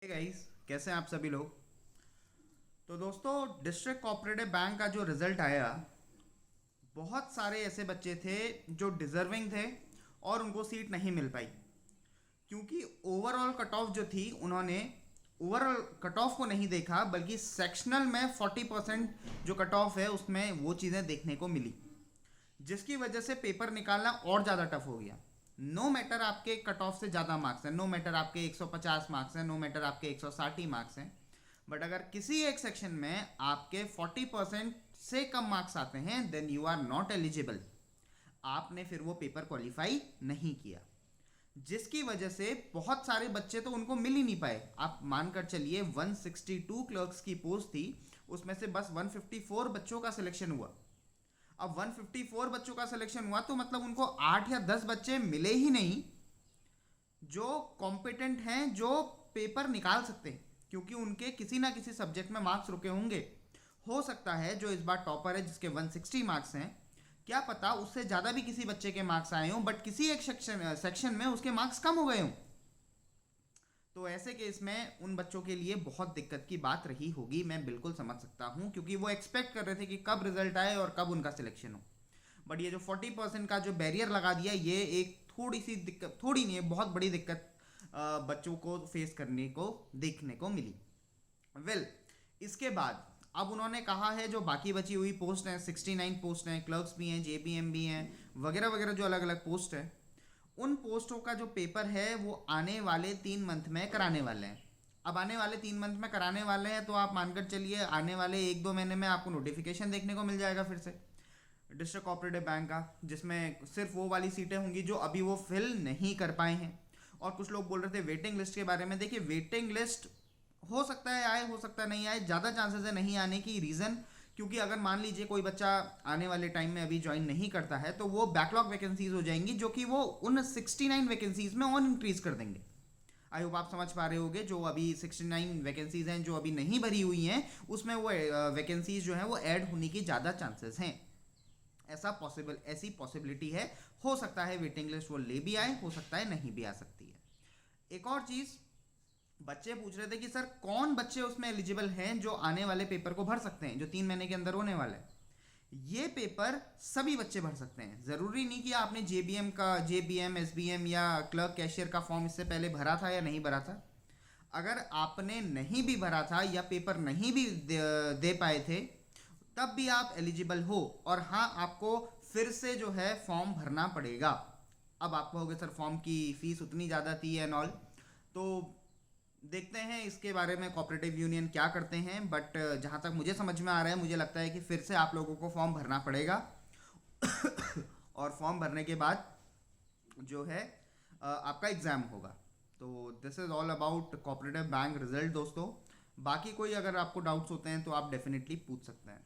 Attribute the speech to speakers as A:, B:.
A: Guys, कैसे हैं आप सभी लोग। तो दोस्तों, डिस्ट्रिक्ट कोऑपरेटिव बैंक का जो रिजल्ट आया, बहुत सारे ऐसे बच्चे थे जो डिजर्विंग थे और उनको सीट नहीं मिल पाई, क्योंकि ओवरऑल कट ऑफ जो थी, उन्होंने ओवरऑल कट ऑफ को नहीं देखा, बल्कि सेक्शनल में 40% जो कट ऑफ है उसमें वो चीज़ें देखने को मिली, जिसकी वजह से पेपर निकालना और ज़्यादा टफ हो गया। नो मैटर आपके कट ऑफ से ज़्यादा मार्क्स हैं, नो मैटर आपके 150 मार्क्स हैं, नो मैटर आपके 160 मार्क्स हैं, बट अगर किसी एक सेक्शन में आपके 40% से कम मार्क्स आते हैं, then you are not eligible. आपने फिर वो पेपर क्वालिफाई नहीं किया, जिसकी वजह से बहुत सारे बच्चे तो उनको मिल ही नहीं पाए। आप मानकर चलिए 162 क्लर्क्स की पोस्ट थी, उसमें से बस 154 बच्चों का सिलेक्शन हुआ। अब 154 बच्चों का सिलेक्शन हुआ तो मतलब उनको 8 या 10 बच्चे मिले ही नहीं जो कॉम्पिटेंट हैं, जो पेपर निकाल सकते हैं, क्योंकि उनके किसी ना किसी सब्जेक्ट में मार्क्स रुके होंगे। हो सकता है जो इस बार टॉपर है, जिसके 160 मार्क्स हैं, क्या पता उससे ज़्यादा भी किसी बच्चे के मार्क्स आए हों, बट किसी एक सेक्शन में उसके मार्क्स कम हो गए हों। तो ऐसे केस में उन बच्चों के लिए बहुत दिक्कत की बात रही होगी, मैं बिल्कुल समझ सकता हूँ, क्योंकि वो एक्सपेक्ट कर रहे थे कि कब रिजल्ट आए और कब उनका सिलेक्शन हो। बट ये जो 40% का जो बैरियर लगा दिया, ये एक थोड़ी सी दिक्कत, थोड़ी नहीं है, बहुत बड़ी दिक्कत बच्चों को फेस करने को देखने को मिली। वेल, इसके बाद अब उन्होंने कहा है जो बाकी बची हुई पोस्ट हैं, 69 पोस्ट हैं, क्लर्क्स भी हैं, जेबीएम भी हैं, वगैरह वगैरह, जो अलग अलग पोस्ट है, उन पोस्टों का जो पेपर है वो आने वाले 3 मंथ में कराने वाले हैं। अब आने वाले 3 मंथ में कराने वाले हैं तो आप मानकर चलिए आने वाले 1-2 महीने में आपको नोटिफिकेशन देखने को मिल जाएगा फिर से डिस्ट्रिक्ट कोऑपरेटिव बैंक का, जिसमें सिर्फ वो वाली सीटें होंगी जो अभी वो फिल नहीं कर पाए हैं। और कुछ लोग बोल रहे थे वेटिंग लिस्ट के बारे में। देखिए, वेटिंग लिस्ट हो सकता है आए, हो सकता है नहीं आए, ज़्यादा चांसेस है नहीं आने की। रीज़न, क्योंकि अगर मान लीजिए कोई बच्चा आने वाले टाइम में अभी ज्वाइन नहीं करता है तो वो बैकलॉग वैकेंसीज हो जाएंगी, जो कि वो उन 69 वैकेंसीज में और इंक्रीज कर देंगे। आई होप आप समझ पा रहे होंगे, जो अभी 69 वैकेंसीज हैं जो अभी नहीं भरी हुई हैं, उसमें वो वैकेंसीज जो हैं वो ऐड होने की ज़्यादा चांसेस हैं। ऐसी पॉसिबिलिटी है। हो सकता है वेटिंग लिस्ट वो ले भी आए, हो सकता है नहीं भी आ सकती है। एक और चीज़, बच्चे पूछ रहे थे कि सर कौन बच्चे उसमें एलिजिबल हैं जो आने वाले पेपर को भर सकते हैं, जो 3 महीने के अंदर होने वाला है। ये पेपर सभी बच्चे भर सकते हैं। ज़रूरी नहीं कि आपने जेबीएम एसबीएम या क्लर्क कैशियर का फॉर्म इससे पहले भरा था या नहीं भरा था। अगर आपने नहीं भी भरा था या पेपर नहीं भी दे पाए थे, तब भी आप एलिजिबल हो। और हाँ, आपको फिर से जो है फॉर्म भरना पड़ेगा। अब आप कहोगे सर फॉर्म की फ़ीस उतनी ज़्यादा थी एंड ऑल, तो देखते हैं इसके बारे में कोऑपरेटिव यूनियन क्या करते हैं। बट जहाँ तक मुझे समझ में आ रहा है, मुझे लगता है कि फिर से आप लोगों को फॉर्म भरना पड़ेगा। और फॉर्म भरने के बाद जो है आपका एग्ज़ाम होगा। तो this is all about cooperative bank result दोस्तों। बाकी कोई अगर आपको डाउट्स होते हैं तो आप डेफिनेटली पूछ सकते हैं।